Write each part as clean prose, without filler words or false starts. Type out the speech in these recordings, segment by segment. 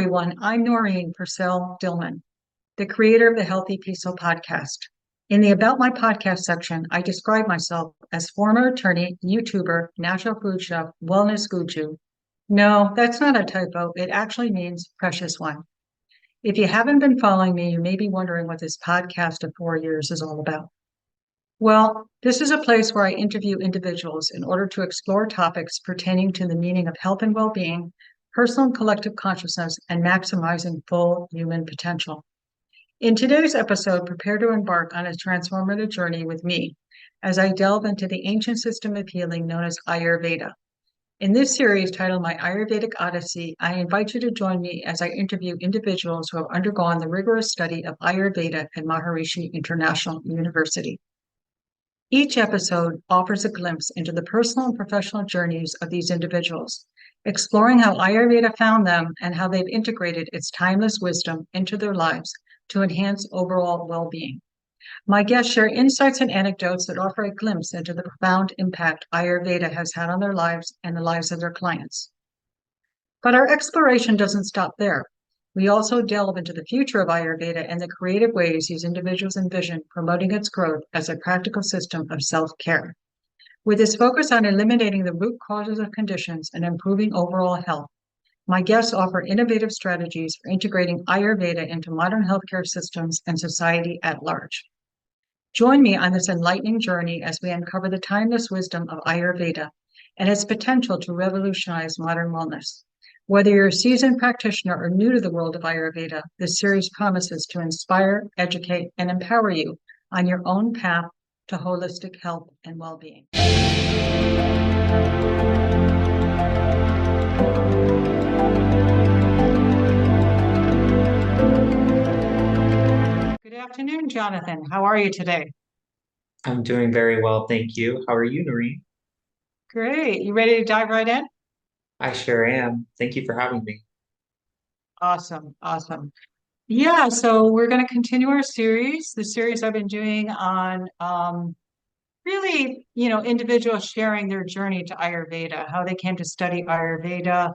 everyone. I'm Noreen Purcell Dillman, the creator of the Healthy Peaceful podcast. In the About My Podcast section, I describe myself as former attorney, YouTuber, natural food chef, wellness guru. No, that's not a typo. It actually means precious one. If you haven't been following me, you may be wondering what this podcast of 4 years is all about. Well, this is a place where I interview individuals in order to explore topics pertaining to the meaning of health and well-being, personal and collective consciousness, and maximizing full human potential. In today's episode, prepare to embark on a transformative journey with me as I delve into the ancient system of healing known as Ayurveda. In this series titled My Ayurvedic Odyssey, I invite you to join me as I interview individuals who have undergone the rigorous study of Ayurveda at Maharishi International University. Each episode offers a glimpse into the personal and professional journeys of these individuals, exploring how Ayurveda found them and how they've integrated its timeless wisdom into their lives to enhance overall well-being. My guests share insights and anecdotes that offer a glimpse into the profound impact Ayurveda has had on their lives and the lives of their clients. But our exploration doesn't stop there. We also delve into the future of Ayurveda and the creative ways these individuals envision promoting its growth as a practical system of self-care. With its focus on eliminating the root causes of conditions and improving overall health, my guests offer innovative strategies for integrating Ayurveda into modern healthcare systems and society at large. Join me on this enlightening journey as we uncover the timeless wisdom of Ayurveda and its potential to revolutionize modern wellness. Whether you're a seasoned practitioner or new to the world of Ayurveda, this series promises to inspire, educate, and empower you on your own path to holistic health and well-being. Good afternoon, Johnathan. How are you today? I'm doing very well, thank you. How are you, Noreen? Great. You ready to dive right in? I sure am. Thank you for having me. Awesome. Awesome. Yeah, so we're going to continue our series, the series I've been doing on really, individuals sharing their journey to Ayurveda, how they came to study Ayurveda,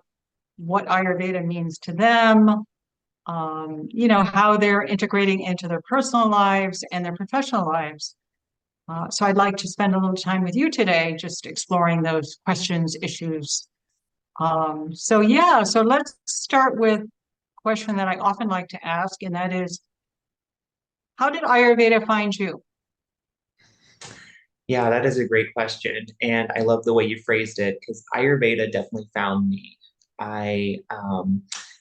what Ayurveda means to them, how they're integrating into their personal lives and their professional lives. So I'd like to spend a little time with you today, just exploring those questions, issues. So let's start with a question that I often like to ask, and that is, how did Ayurveda find you? Yeah, that is a great question. And I love the way you phrased it because Ayurveda definitely found me. I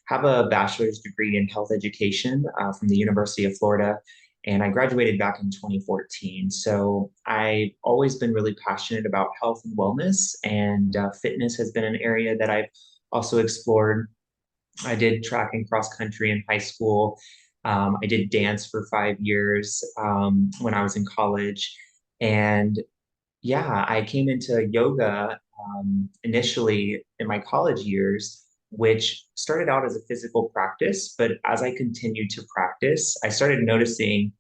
have a bachelor's degree in health education from the University of Florida, and I graduated back in 2014. So I've always been really passionate about health and wellness, and fitness has been an area that I've also explored. I did track and cross country in high school. I did dance for 5 years when I was in college. And yeah, I came into yoga initially in my college years, which started out as a physical practice. But as I continued to practice, I started noticing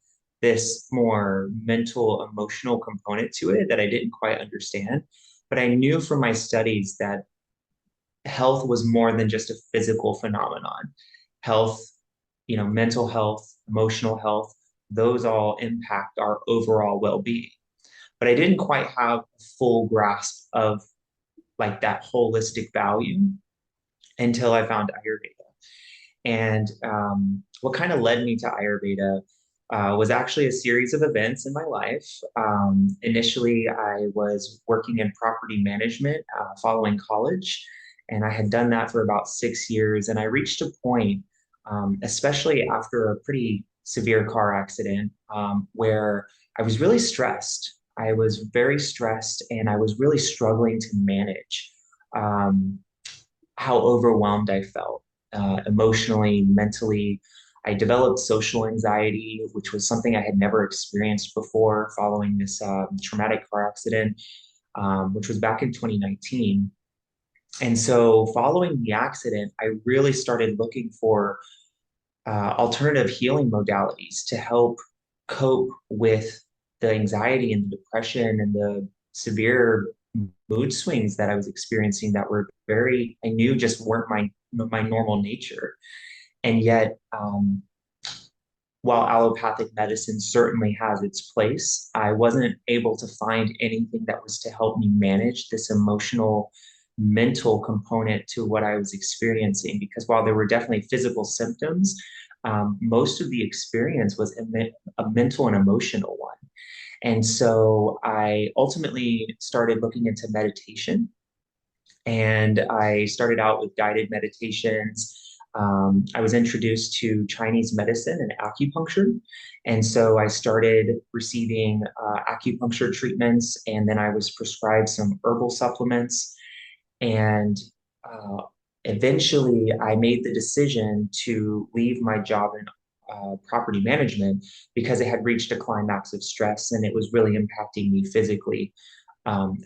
this more mental, emotional component to it that I didn't quite understand. But I knew from my studies that health was more than just a physical phenomenon. Health, mental health, emotional health, those all impact our overall well-being. But I didn't quite have a full grasp of like that holistic value until I found Ayurveda. And what kind of led me to Ayurveda was actually a series of events in my life. Initially, I was working in property management following college, and I had done that for about 6 years. And I reached a point, especially after a pretty severe car accident, where I was really stressed. I was very stressed, and I was really struggling to manage um, how overwhelmed I felt emotionally, mentally. I developed social anxiety, which was something I had never experienced before following this traumatic car accident, which was back in 2019. And so, following the accident, I really started looking for alternative healing modalities to help cope with the anxiety and the depression and the severe mood swings that I was experiencing that were I knew just weren't my normal nature. And yet, while allopathic medicine certainly has its place, I wasn't able to find anything that was to help me manage this emotional, mental component to what I was experiencing. Because while there were definitely physical symptoms, most of the experience was a mental and emotional one. And so I ultimately started looking into meditation, and I started out with guided meditations. I was introduced to Chinese medicine and acupuncture. And so I started receiving acupuncture treatments, and then I was prescribed some herbal supplements. And uh, eventually, I made the decision to leave my job in property management because it had reached a climax of stress and it was really impacting me physically,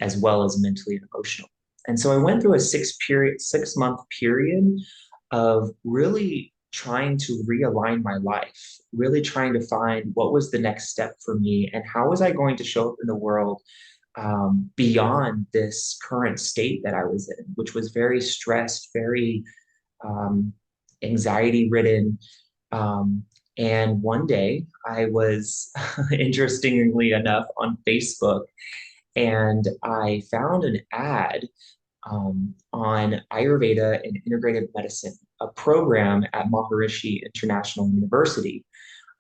as well as mentally and emotionally. And so I went through a 6 month period of really trying to realign my life, really trying to find what was the next step for me and how was I going to show up in the world, beyond this current state that I was in, which was very stressed, very um, anxiety ridden. Um, and one day I was, interestingly enough, on Facebook, and I found an ad on Ayurveda and integrative medicine, a program at Maharishi International University,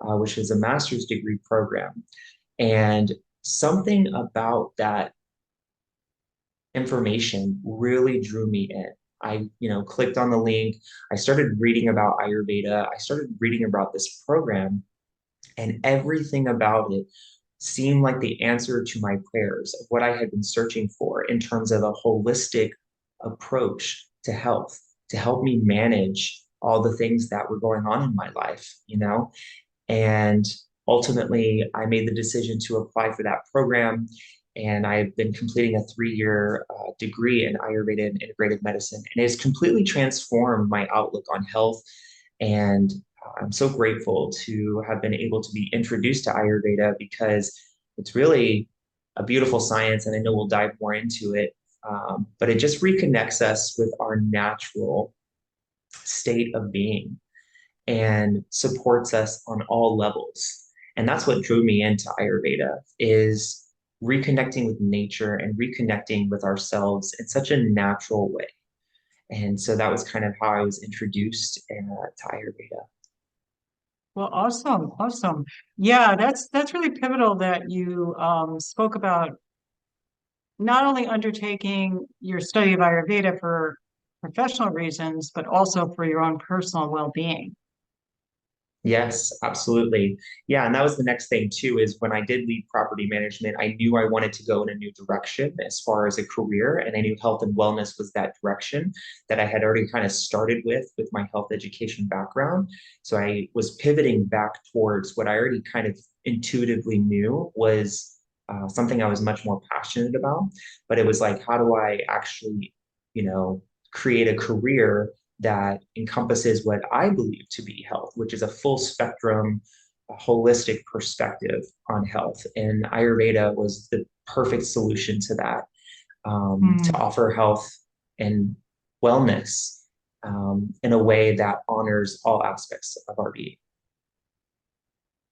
which is a master's degree program. And something about that information really drew me in. I, clicked on the link. I started reading about Ayurveda. I started reading about this program, and everything about it seemed like the answer to my prayers of what I had been searching for in terms of a holistic approach to health, to help me manage all the things that were going on in my life. And ultimately, I made the decision to apply for that program. And I've been completing a 3 year degree in Ayurveda and integrative medicine. And it has completely transformed my outlook on health. And I'm so grateful to have been able to be introduced to Ayurveda because it's really a beautiful science. And I know we'll dive more into it. But it just reconnects us with our natural state of being and supports us on all levels. And that's what drew me into Ayurveda is reconnecting with nature and reconnecting with ourselves in such a natural way. And so that was kind of how I was introduced to Ayurveda. Well, awesome, awesome. Yeah, that's really pivotal that you spoke about not only undertaking your study of Ayurveda for professional reasons, but also for your own personal well-being. Yes, absolutely. Yeah, and that was the next thing too, is when I did leave property management, I knew I wanted to go in a new direction as far as a career, and I knew health and wellness was that direction that I had already kind of started with my health education background. So I was pivoting back towards what I already kind of intuitively knew was something I was much more passionate about. But it was like, how do I actually, you know, create a career that encompasses what I believe to be health, which is a full spectrum, a holistic perspective on health. And Ayurveda was the perfect solution to that, to Hmm. offer health and wellness in a way that honors all aspects of our being.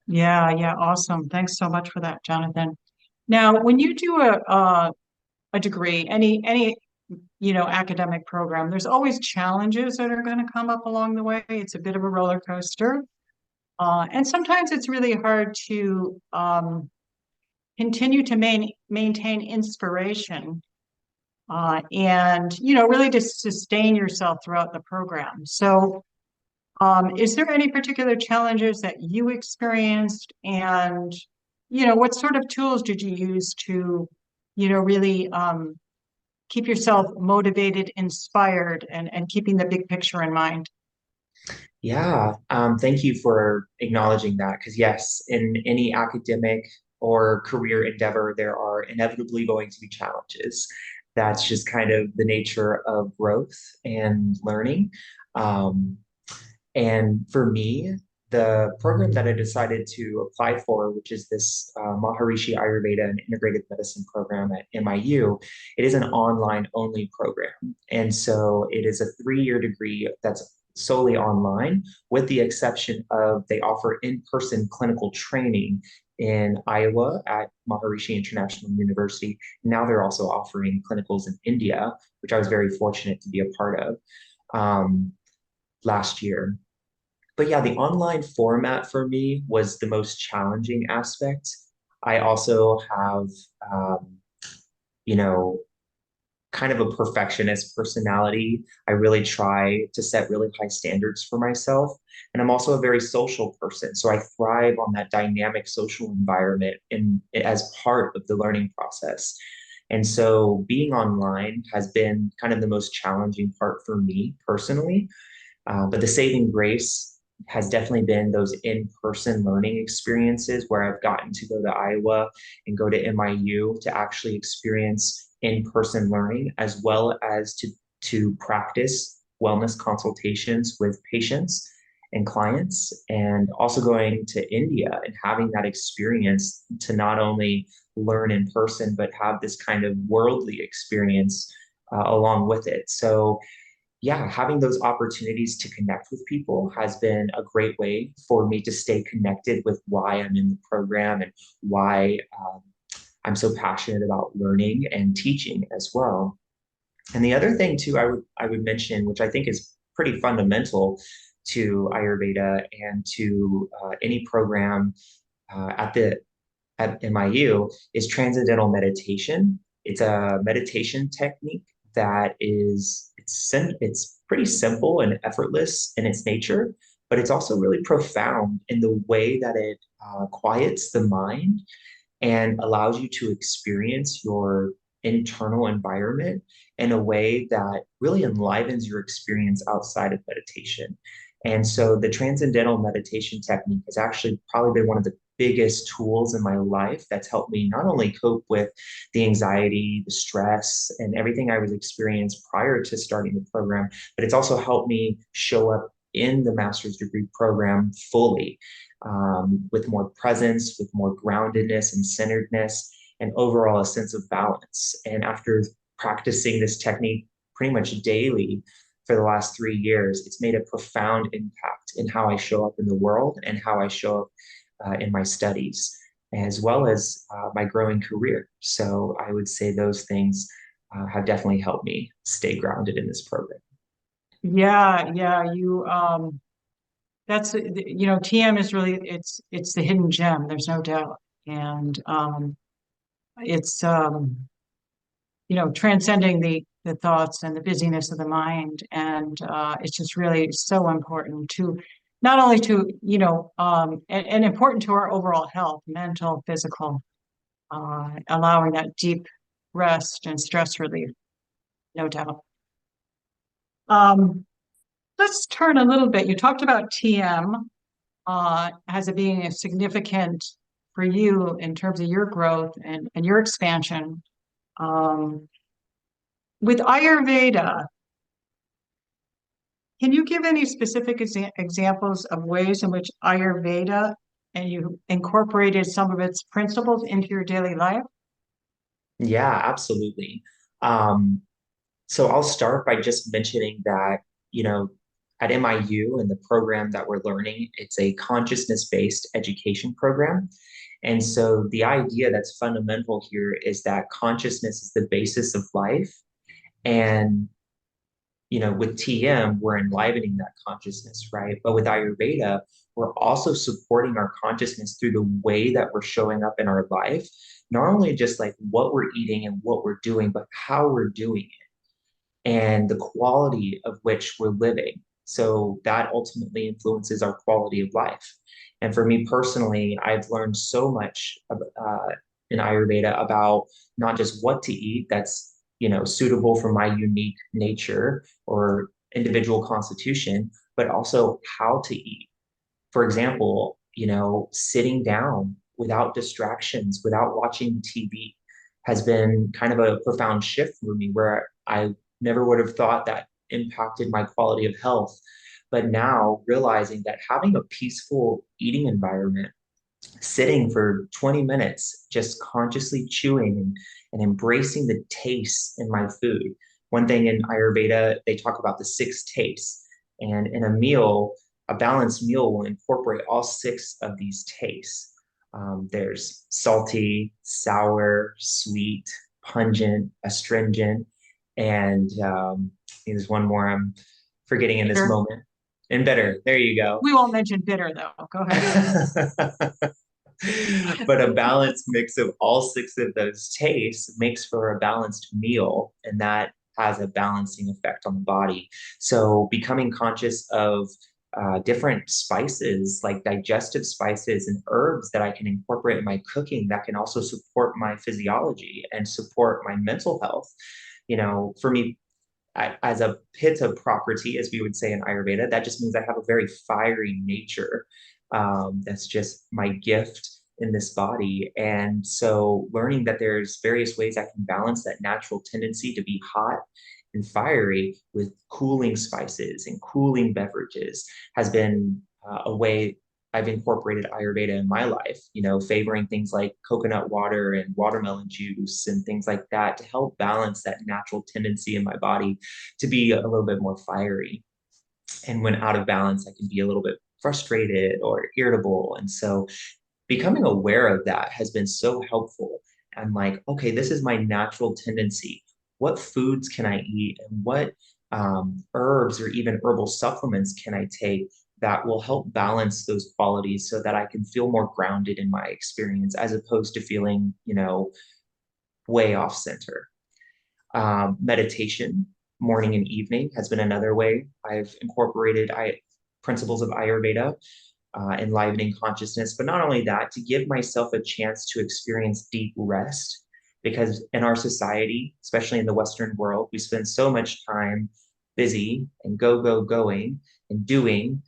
Yeah, yeah, awesome. Thanks so much for that, Jonathan. Now, when you do a degree, any academic program, there's always challenges that are going to come up along the way. It's a bit of a roller coaster. And sometimes it's really hard to continue to maintain inspiration and, really to sustain yourself throughout the program. So, is there any particular challenges that you experienced? And, what sort of tools did you use to, really keep yourself motivated, inspired, and keeping the big picture in mind? Yeah, thank you for acknowledging that. Because, yes, in any academic or career endeavor, there are inevitably going to be challenges. That's just kind of the nature of growth and learning. Um, and for me, the program that I decided to apply for, which is this Maharishi Ayurveda and Integrative Medicine program at MIU, it is an online only program. And so it is a 3 year degree that's solely online, with the exception of they offer in-person clinical training in Iowa at Maharishi International University. Now they're also offering clinicals in India, which I was very fortunate to be a part of um, last year. But yeah, the online format for me was the most challenging aspect. I also have, um, you know, kind of a perfectionist personality. I really try to set really high standards for myself. And I'm also a very social person. So I thrive on that dynamic social environment as part of the learning process. And so being online has been kind of the most challenging part for me personally. But the saving grace has definitely been those in-person learning experiences where I've gotten to go to Iowa and go to MIU to actually experience in-person learning, as well as to practice wellness consultations with patients and clients, and also going to India and having that experience to not only learn in person, but have this kind of worldly experience along with it. So yeah, having those opportunities to connect with people has been a great way for me to stay connected with why I'm in the program and why I'm so passionate about learning and teaching as well. And the other thing too, I would mention, which I think is pretty fundamental to Ayurveda and to any program at MIU, is transcendental meditation. It's a meditation technique that it's pretty simple and effortless in its nature, but it's also really profound in the way that it quiets the mind and allows you to experience your internal environment in a way that really enlivens your experience outside of meditation. And so the transcendental meditation technique has actually probably been one of the biggest tools in my life that's helped me not only cope with the anxiety, the stress, and everything I was experienced prior to starting the program, but it's also helped me show up in the master's degree program fully, with more presence, with more groundedness and centeredness, and overall a sense of balance. And after practicing this technique pretty much daily for the last 3 years, it's made a profound impact in how I show up in the world and how I show up in my studies, as well as my growing career. So I would say those things have definitely helped me stay grounded in this program. Yeah, yeah, that's, TM is really, it's the hidden gem, there's no doubt. And it's, transcending the thoughts and the busyness of the mind. And it's just really so important to not only to, and important to our overall health, mental, physical, allowing that deep rest and stress relief, no doubt. Um, let's turn a little bit. You talked about TM as it being a significant for you in terms of your growth and your expansion. Um, with Ayurveda, can you give any specific examples of ways in which Ayurveda and you incorporated some of its principles into your daily life? Yeah, absolutely. Um, so I'll start by just mentioning that, you know, at MIU and the program that we're learning, it's a consciousness-based education program. And so the idea that's fundamental here is that consciousness is the basis of life. And with TM, we're enlivening that consciousness, right? But with Ayurveda, we're also supporting our consciousness through the way that we're showing up in our life, not only just like what we're eating and what we're doing, but how we're doing it and the quality of which we're living. So that ultimately influences our quality of life. And for me personally, I've learned so much in Ayurveda about not just what to eat that's suitable for my unique nature or individual constitution, but also how to eat. For example, sitting down without distractions, without watching TV has been kind of a profound shift for me where I never would have thought that impacted my quality of health. But now realizing that having a peaceful eating environment, sitting for 20 minutes, just consciously chewing and embracing the taste in my food. One thing in Ayurveda, they talk about the six tastes. And in a meal, a balanced meal will incorporate all six of these tastes. There's salty, sour, sweet, pungent, astringent, and I think there's one more I'm forgetting in this Bitter. moment. And bitter. There you go. We won't mention bitter though. Go ahead. But a balanced mix of all six of those tastes makes for a balanced meal, and that has a balancing effect on the body. So, becoming conscious of different spices, like digestive spices and herbs that I can incorporate in my cooking that can also support my physiology and support my mental health. For me, as a pitta property, as we would say in Ayurveda, that just means I have a very fiery nature. That's just my gift in this body. And so learning that there's various ways I can balance that natural tendency to be hot and fiery with cooling spices and cooling beverages has been a way I've incorporated Ayurveda in my life, favoring things like coconut water and watermelon juice and things like that to help balance that natural tendency in my body to be a little bit more fiery. And when out of balance, I can be a little bit frustrated or irritable. And so becoming aware of that has been so helpful. I'm like, okay, this is my natural tendency. What foods can I eat and what herbs or even herbal supplements can I take that will help balance those qualities so that I can feel more grounded in my experience as opposed to feeling, way off center. Meditation, morning and evening, has been another way I've incorporated principles of Ayurveda, enlivening consciousness. But not only that, to give myself a chance to experience deep rest. Because in our society, especially in the Western world, we spend so much time busy and going and doing.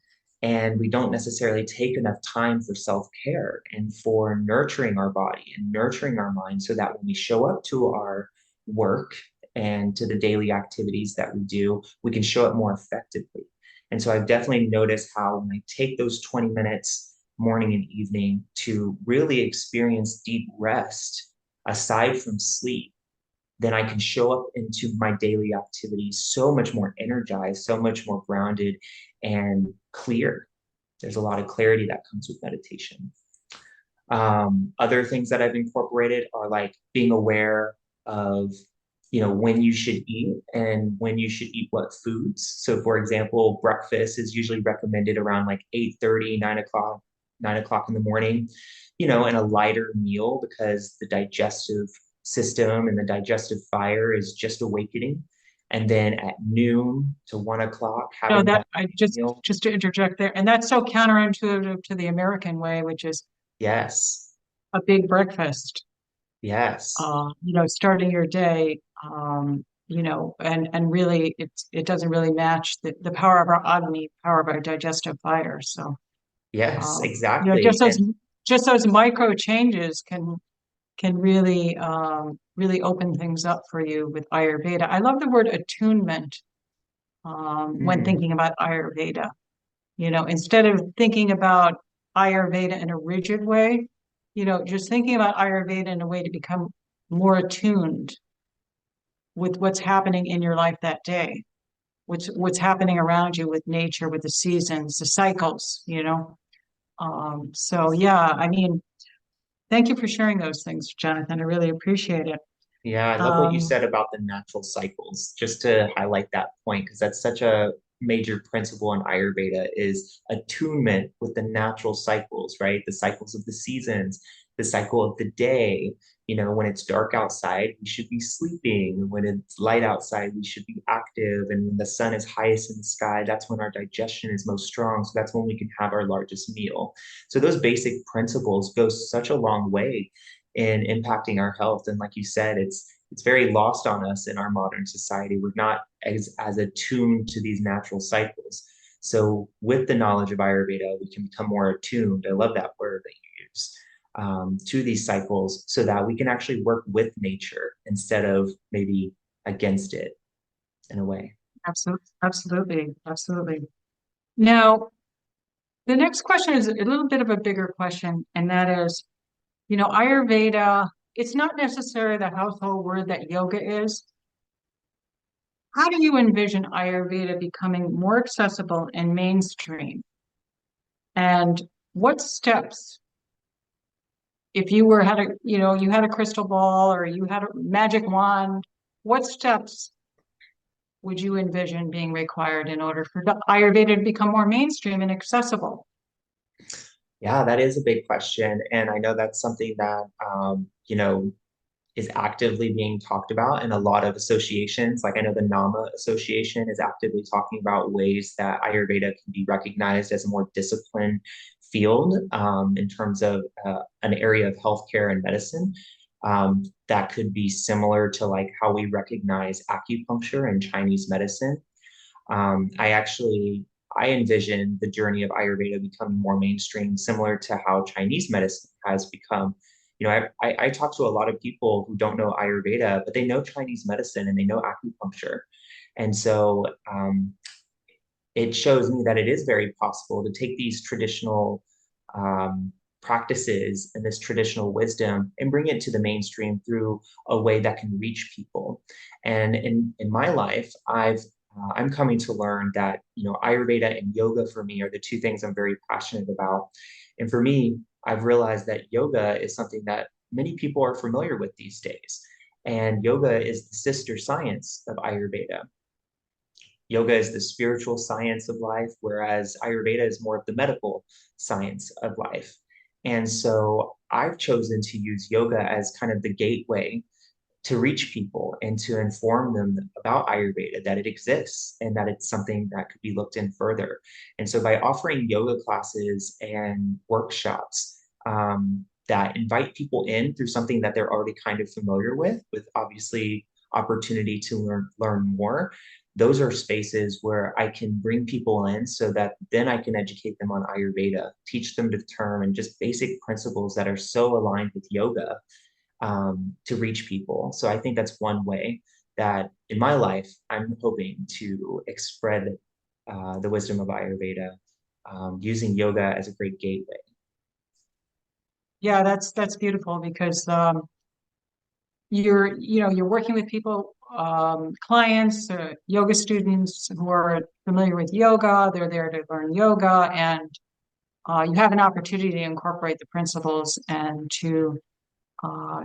And we don't necessarily take enough time for self care and for nurturing our body and nurturing our mind so that when we show up to our work and to the daily activities that we do, we can show up more effectively. And so I've definitely noticed how when I take those 20 minutes morning and evening to really experience deep rest aside from sleep, then I can show up into my daily activities so much more energized, so much more grounded and clear. There's a lot of clarity that comes with meditation. Other things that I've incorporated are like being aware of, when you should eat and when you should eat what foods. So for example, breakfast is usually recommended around like 8:30, 9 o'clock, 9 o'clock in the morning, and a lighter meal because the digestive system and the digestive fire is just awakening. And then at noon to 1 o'clock, No, having that that I just meal. just to interject there, and that's so counterintuitive to the American way, which is Yes. a big breakfast. Yes. Starting your day, and really it doesn't really match the power of our agni, power of our digestive fire. So, Yes, just exactly. those micro changes can really open things up for you with Ayurveda. I love the word attunement when Mm, thinking about Ayurveda. Instead of thinking about Ayurveda in a rigid way, just thinking about Ayurveda in a way to become more attuned with what's happening in your life that day, what's happening around you with nature, with the seasons, the cycles. So yeah, I mean, thank you for sharing those things, Jonathan. I really appreciate it. yeah, I love what you Um, said about the natural cycles, just to highlight that point, because that's such a major principle in Ayurveda is attunement with the natural cycles, right? The cycles of the seasons, the cycle of the day. When it's dark outside, we should be sleeping. When it's light outside, we should be active. And when the sun is highest in the sky, that's when our digestion is most strong. So that's when we can have our largest meal. So those basic principles go such a long way in impacting our health. And like you said, it's very lost on us in our modern society. We're not as attuned to these natural cycles. So with the knowledge of Ayurveda, we can become more attuned. I love that word that you use, to these cycles so that we can actually work with nature instead of maybe against it in a way. absolutely, absolutely, absolutely. Now, the next question is a little bit of a bigger question, and that is, Ayurveda, it's not necessarily the household word that yoga is, How do you envision Ayurveda becoming more accessible and mainstream? And what steps, if you were had a, you had a crystal ball or you had a magic wand, what steps would you envision being required in order for the Ayurveda to become more mainstream and accessible? Yeah, that is a big question. And I know that's something that, is actively being talked about in a lot of associations. Like I know the NAMA Association is actively talking about ways that Ayurveda can be recognized as a more disciplined field in terms of an area of healthcare and medicine that could be similar to like how we recognize acupuncture and Chinese medicine. I actually I envision the journey of Ayurveda becoming more mainstream, similar to how Chinese medicine has become. I talk to a lot of people who don't know Ayurveda, but they know Chinese medicine and they know acupuncture. And so it shows me that it is very possible to take these traditional um, practices and this traditional wisdom and bring it to the mainstream through a way that can reach people. And in my life, I'm coming to learn that Ayurveda and yoga for me are the two things I'm very passionate about. And for me, I've realized that yoga is something that many people are familiar with these days. And yoga is the sister science of Ayurveda. Yoga is the spiritual science of life, whereas Ayurveda is more of the medical science of life. And so I've chosen to use yoga as kind of the gateway to reach people and to inform them about Ayurveda, that it exists and that it's something that could be looked in further. And so by offering yoga classes and workshops that invite people in through something that they're already kind of familiar with obviously opportunity to learn more, those are spaces where I can bring people in so that then I can educate them on Ayurveda, teach them the term and just basic principles that are so aligned with yoga to reach people. So I think that's one way that in my life, I'm hoping to spread the wisdom of Ayurveda using yoga as a great gateway. Yeah, that's beautiful because you're working with people, clients, yoga students who are familiar with yoga. They're there to learn yoga, and you have an opportunity to incorporate the principles and to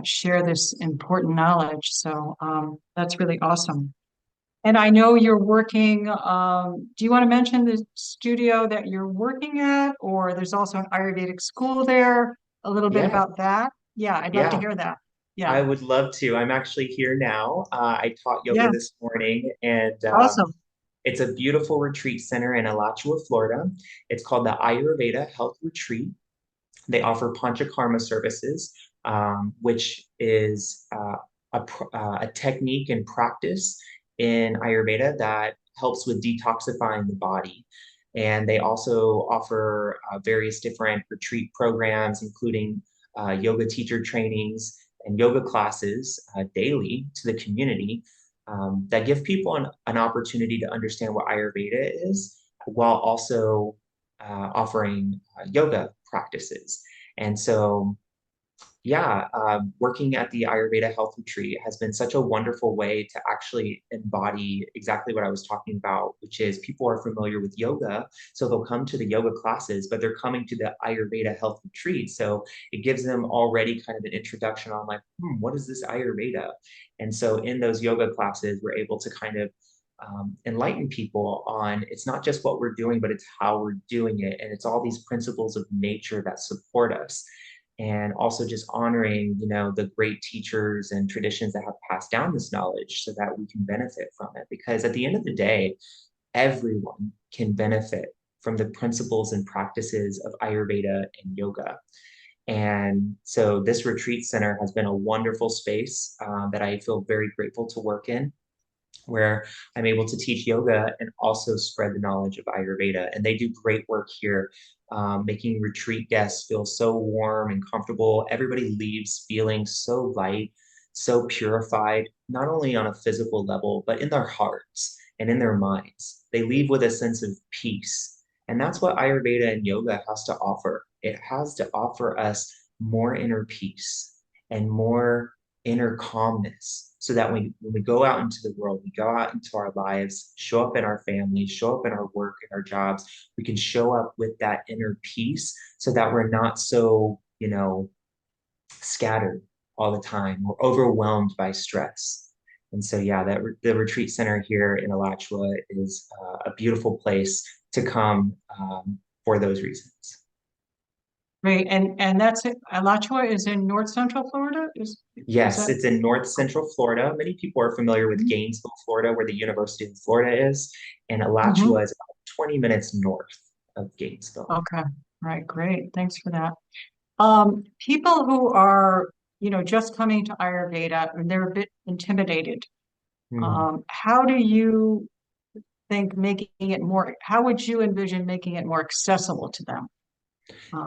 share this important knowledge. So that's really awesome. And I know you're working. Do you want to mention the studio that you're working at, or there's also an Ayurvedic school there? A little bit Yeah, about that. Yeah, I'd love to yeah, hear that. Yeah, I would love to. I'm actually here now. I taught yoga yeah, this morning, and awesome. it's a beautiful retreat center in Alachua, Florida. It's called the Ayurveda Health Retreat. They offer panchakarma services, which is a technique and practice in Ayurveda that helps with detoxifying the body. And they also offer various different retreat programs, including yoga teacher trainings and yoga classes daily to the community that give people an opportunity to understand what Ayurveda is while also offering yoga practices. And so, yeah, working at the Ayurveda Health Retreat has been such a wonderful way to actually embody exactly what I was talking about, which is people are familiar with yoga. So they'll come to the yoga classes, but they're coming to the Ayurveda Health Retreat. So it gives them already kind of an introduction on like, what is this Ayurveda? And so in those yoga classes, we're able to kind of enlighten people on it's not just what we're doing, but it's how we're doing it. And it's all these principles of nature that support us. And also just honoring, the great teachers and traditions that have passed down this knowledge so that we can benefit from it. Because at the end of the day, everyone can benefit from the principles and practices of Ayurveda and yoga. And so this retreat center has been a wonderful space that I feel very grateful to work in, where I'm able to teach yoga and also spread the knowledge of Ayurveda. And they do great work here, making retreat guests feel so warm and comfortable. Everybody leaves feeling so light, so purified, not only on a physical level, but in their hearts and in their minds. They leave with a sense of peace. And that's what Ayurveda and yoga has to offer. It has to offer us more inner peace and more inner calmness so that when we go out into the world, we go out into our lives, show up in our families, show up in our work and our jobs, we can show up with that inner peace so that we're not so, scattered all the time or overwhelmed by stress. And so, yeah, the retreat center here in Alachua is a beautiful place to come for those reasons. Great. And that's it. Alachua is in North Central Florida? Is Yes, that? it's in North Central Florida. Many people are familiar with Gainesville, Florida, where the University of Florida is, and Mm-hmm. Alachua is about 20 minutes north of Gainesville. Okay. Right. Great. Thanks for that. People who are, just coming to Ayurveda and they're a bit intimidated. Hmm. How do you think how would you envision making it more accessible to them?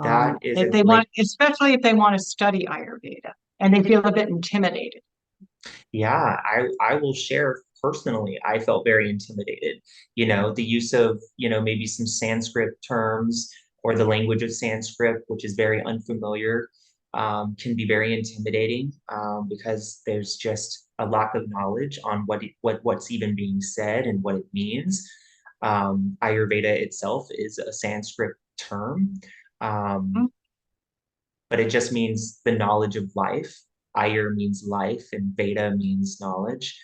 That is If a they great. want, especially if they want to study Ayurveda and they feel a bit intimidated. Yeah, I will share personally. I felt very intimidated. The use of, maybe some Sanskrit terms or the language of Sanskrit, which is very unfamiliar, can be very intimidating because there's just a lack of knowledge on what's even being said and what it means. Ayurveda itself is a Sanskrit term. Um, Mhm. but it just means the knowledge of life. Ayur means life, and Veda means knowledge.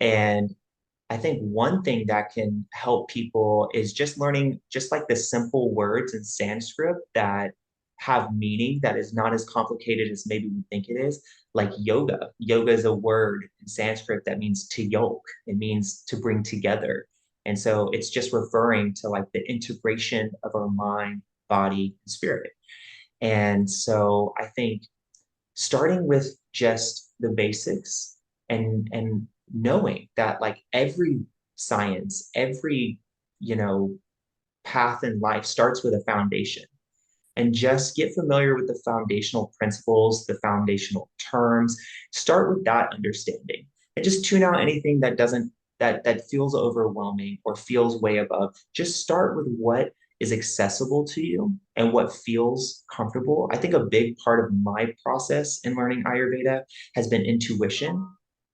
And I think one thing that can help people is just learning just like the simple words in Sanskrit that have meaning that is not as complicated as maybe we think it is, like yoga. Yoga is a word in Sanskrit that means to yoke, it means to bring together. And so it's just referring to like the integration of our mind, body, and spirit. And so I think starting with just the basics and knowing that like every science, every, you know, path in life starts with a foundation and just get familiar with the foundational principles, the foundational terms. Start with that understanding and just tune out anything that doesn't that feels overwhelming or feels way above. Just start with what is accessible to you and what feels comfortable. I think a big part of my process in learning Ayurveda has been intuition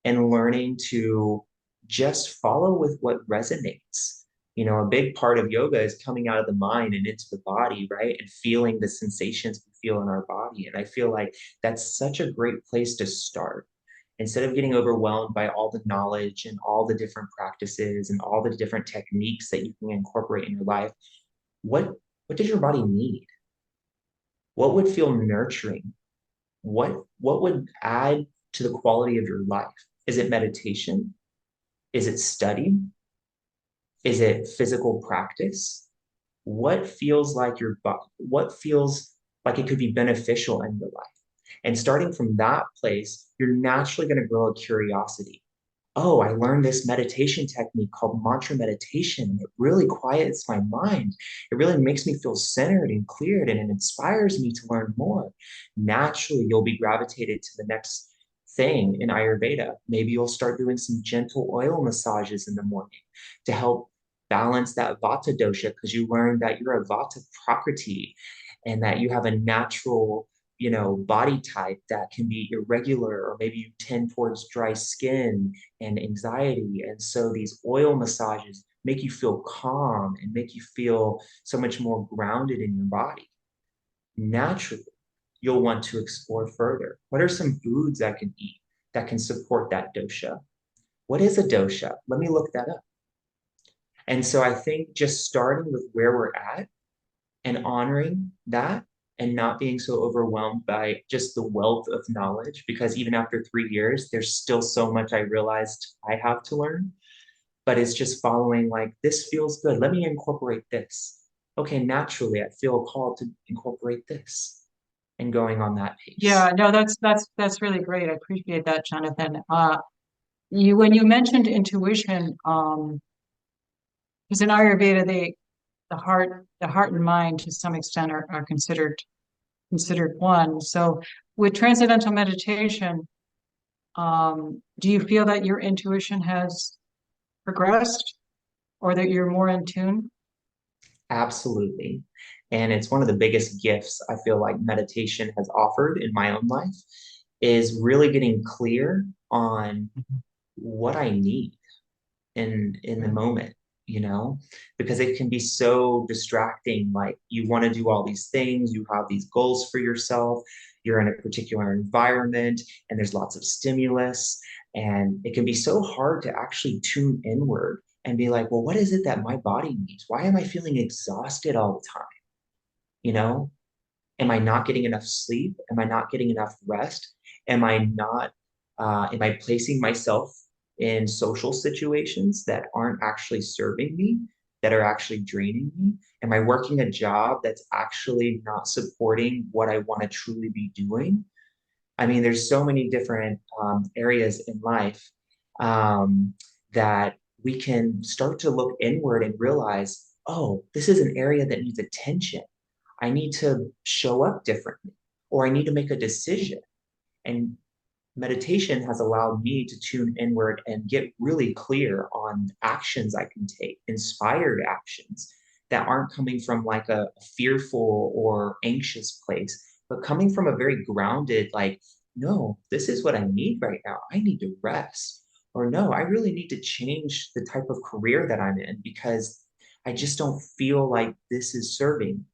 and learning to just follow with what resonates. A big part of yoga is coming out of the mind and into the body, right? And feeling the sensations we feel in our body. And I feel like that's such a great place to start. Instead of getting overwhelmed by all the knowledge and all the different practices and all the different techniques that you can incorporate in your life, what what does your body need? What would feel nurturing? What would add to the quality of your life? Is it meditation? Is it study? Is it physical practice? What feels like what feels like it could be beneficial in your life? And starting from that place, you're naturally going to grow a curiosity. Oh, I learned this meditation technique called mantra meditation. It really quiets my mind. It really makes me feel centered and cleared, and it inspires me to learn more. Naturally, you'll be gravitated to the next thing in Ayurveda. Maybe you'll start doing some gentle oil massages in the morning to help balance that vata dosha because you learned that you're a vata prakriti and that you have a natural body type that can be irregular, or maybe you tend towards dry skin and anxiety. And so these oil massages make you feel calm and make you feel so much more grounded in your body. Naturally, you'll want to explore further. What are some foods I can eat that can support that dosha? What is a dosha? Let me look that up. And so I think just starting with where we're at and honoring that and not being so overwhelmed by just the wealth of knowledge, because even after 3 years, there's still so much I realized I have to learn. But it's just following like, this feels good. Let me incorporate this. Okay, naturally, I feel called to incorporate this and going on that Yeah, pace. no, that's really great. I appreciate that, Jonathan. When you mentioned intuition, because in Ayurveda, the heart and mind to some extent are considered one. So with transcendental meditation, do you feel that your intuition has progressed or that you're more in tune? Absolutely. And it's one of the biggest gifts I feel like meditation has offered in my own life is really getting clear on what I need in the moment, you know, because it can be so distracting. Like you want to do all these things, you have these goals for yourself, you're in a particular environment, and there's lots of stimulus, and it can be so hard to actually tune inward and be like, well, what is it that my body needs? Why am I feeling exhausted all the time? You know, am I not getting enough sleep? Am I not getting enough rest? Am I not, am I placing myself in social situations that aren't actually serving me, that are actually draining me? Am I working a job that's actually not supporting what I want to truly be doing? I mean, there's so many different areas in life um, that we can start to look inward and realize, oh, this is an area that needs attention. I need to show up differently, or I need to make a decision. And meditation has allowed me to tune inward and get really clear on actions I can take, inspired actions that aren't coming from like a fearful or anxious place, but coming from a very grounded, like, no, this is what I need right now. I need to rest. Or no, I really need to change the type of career that I'm in because I just don't feel like this is serving.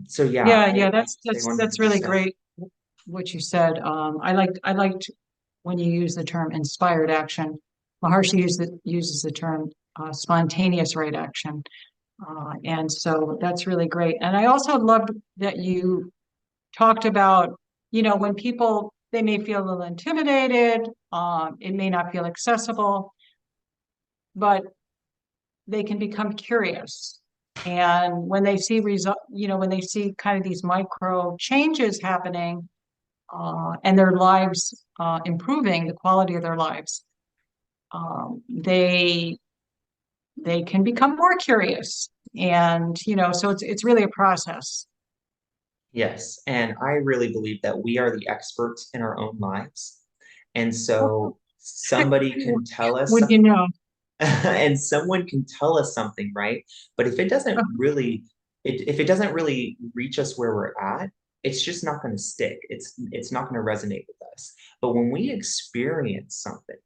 So yeah, Yeah, I yeah, would say that's really 100%. great what you said. I liked when you use the term inspired action. Maharishi uses the term spontaneous right action. And so that's really great. And I also loved that you talked about, when people, they may feel a little intimidated, it may not feel accessible, but they can become curious. And when they see when they see kind of these micro changes happening, and their lives improving, the quality of their lives, they can become more curious. And so it's really a process. Yes, and I really believe that we are the experts in our own lives. And so somebody can tell us Would you know? and someone can tell us something, right? But if it doesn't really if it doesn't really reach us where we're at, it's just not going to stick. It's not going to resonate with us. But when we experience something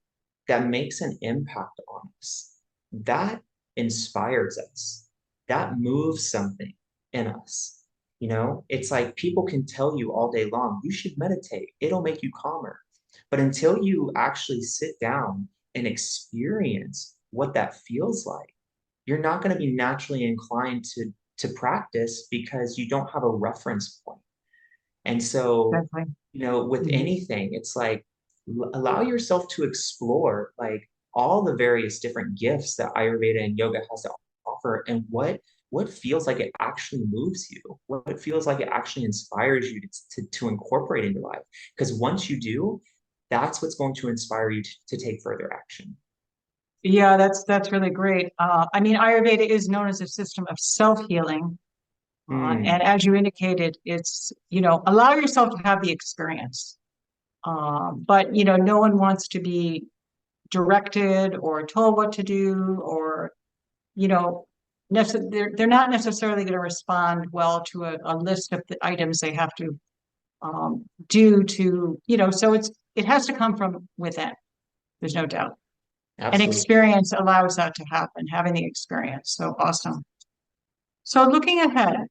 that makes an impact on us, that inspires us. That moves something in us. You know, it's like people can tell you all day long, you should meditate. It'll make you calmer. But until you actually sit down and experience what that feels like, you're not going to be naturally inclined to practice because you don't have a reference point. And so, Exactly. you know, with Mhm. anything, it's like allow yourself to explore like all the various different gifts that Ayurveda and yoga has to offer and what feels like it actually moves you, what feels like it actually inspires you to incorporate into life. Because once you do, that's what's going to inspire you to take further action. Yeah, that's really great. I mean, Ayurveda is known as a system of self-healing. And Mm, as you indicated, it's, allow yourself to have the experience. But, no one wants to be directed or told what to do, or, you know, they're not necessarily going to respond well to a list of the items they have to do to, so it has to come from within. There's no doubt. And absolutely. experience allows that to happen, having the experience. So awesome. So looking ahead,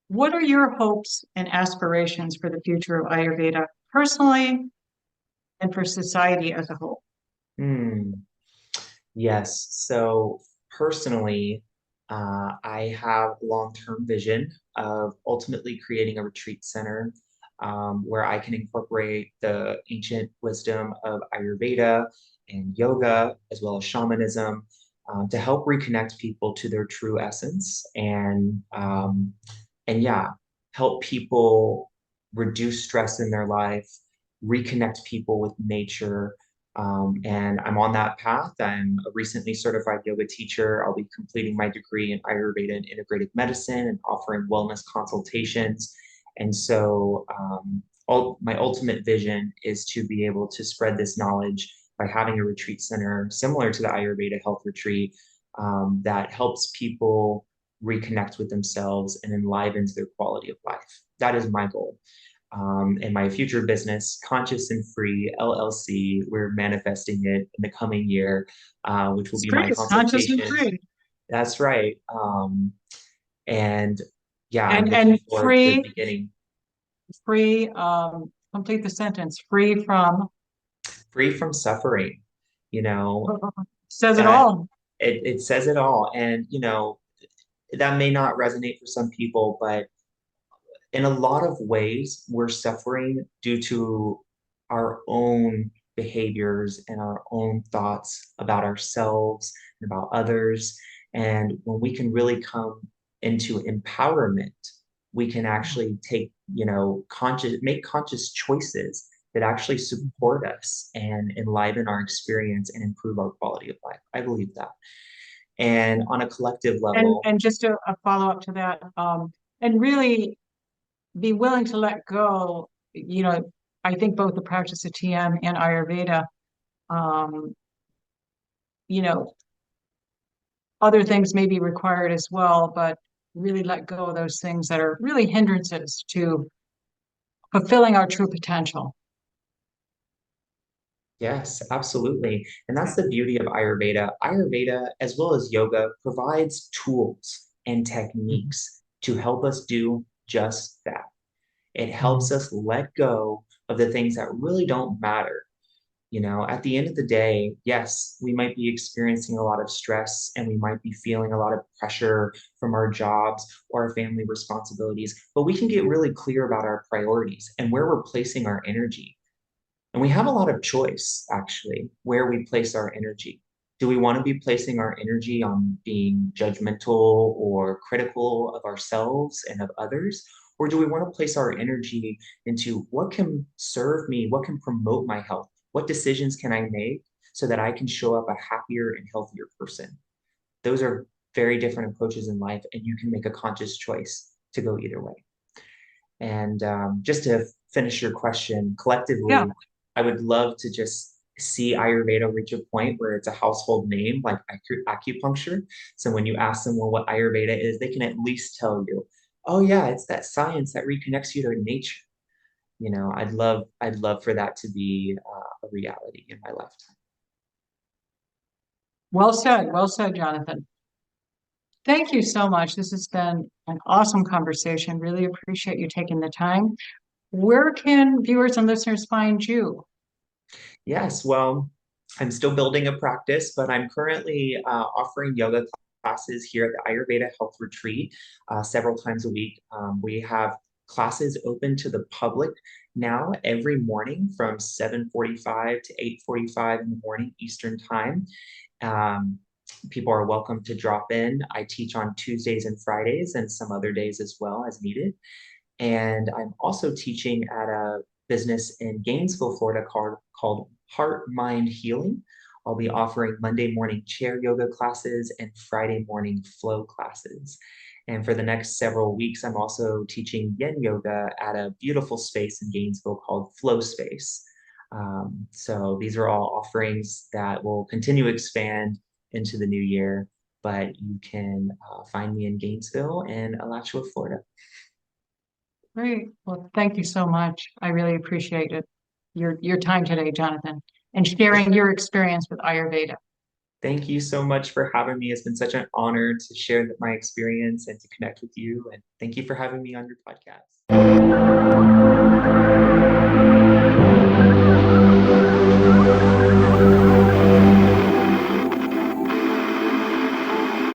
what are your hopes and aspirations for the future of Ayurveda personally and for society as a whole? Hmm. Yes. So personally, I have a long-term vision of ultimately creating a retreat center where I can incorporate the ancient wisdom of Ayurveda and yoga, as well as shamanism, to help reconnect people to their true essence and yeah, help people reduce stress in their life, reconnect people with nature and I'm on that path. I'm a recently certified yoga teacher. I'll be completing my degree in Ayurveda and integrative medicine and offering wellness consultations. And so, my ultimate vision is to be able to spread this knowledge by having a retreat center similar to the Ayurveda Health Retreat that helps people reconnect with themselves and enlivens their quality of life. That is my goal. in my future business, Conscious and Free LLC. We're manifesting it in the coming year, which will It's be great. my It's conscious and consultation. free. That's right. And yeah, I'm And looking forward to free, beginning free, complete the sentence, free from, free from suffering. You know, says it that all. it says it all. And, that may not resonate for some people, but in a lot of ways, we're suffering due to our own behaviors and our own thoughts about ourselves and about others. And when we can really come into empowerment, we can actually make conscious choices that actually support us and enliven our experience and improve our quality of life. I believe that. And on a collective level, And just a follow-up to that, and really be willing to let go. I think both the practice of TM and Ayurveda, um, you know, other things may be required as well, but really let go of those things that are really hindrances to fulfilling our true potential. yes, absolutely. And that's the beauty of Ayurveda. Ayurveda, as well as yoga, provides tools and Mhm. techniques to help us do just that. It helps Mhm. us let go of the things that really don't matter. At the end of the day, yes, we might be experiencing a lot of stress and we might be feeling a lot of pressure from our jobs or our family responsibilities, but we can get really clear about our priorities and where we're placing our energy. And we have a lot of choice, actually, where we place our energy. Do we want to be placing our energy on being judgmental or critical of ourselves and of others? Or do we want to place our energy into what can serve me? What can promote my health? What decisions can I make so that I can show up a happier and healthier person? Those are very different approaches in life, and you can make a conscious choice to go either way. And just to finish your question, Yeah. collectively, I would love to just see Ayurveda reach a point where it's a household name like acupuncture. So when you ask someone what Ayurveda is, they can at least tell you, oh yeah, it's that science that reconnects you to nature. I'd love for that to be a reality in my lifetime. Well said. Well said, Jonathan. Thank you so much. This has been an awesome conversation. Really appreciate you taking the time. Where can viewers and listeners find you? Yes, well, I'm still building a practice, but I'm currently offering yoga classes here at the Ayurveda Health Retreat several times a week. We have classes open to the public now every morning from 7:45 to 8:45 in the morning Eastern Time. Um, People are welcome to drop in. I teach on Tuesdays and Fridays and some other days as well as needed. And I'm also teaching at a business in Gainesville, Florida called Heart Mind Healing. I'll be offering Monday morning chair yoga classes and Friday morning flow classes. And for the next several weeks, I'm also teaching yin yoga at a beautiful space in Gainesville called Flow Space. So these are all offerings that will continue to expand into the new year, but you can find me in Gainesville and Alachua, Florida. Great. Well, thank you so much. I really appreciate it. Your time today, Jonathan, and sharing your experience with Ayurveda. Thank you so much for having me. It's been such an honor to share my experience and to connect with you. And thank you for having me on your podcast.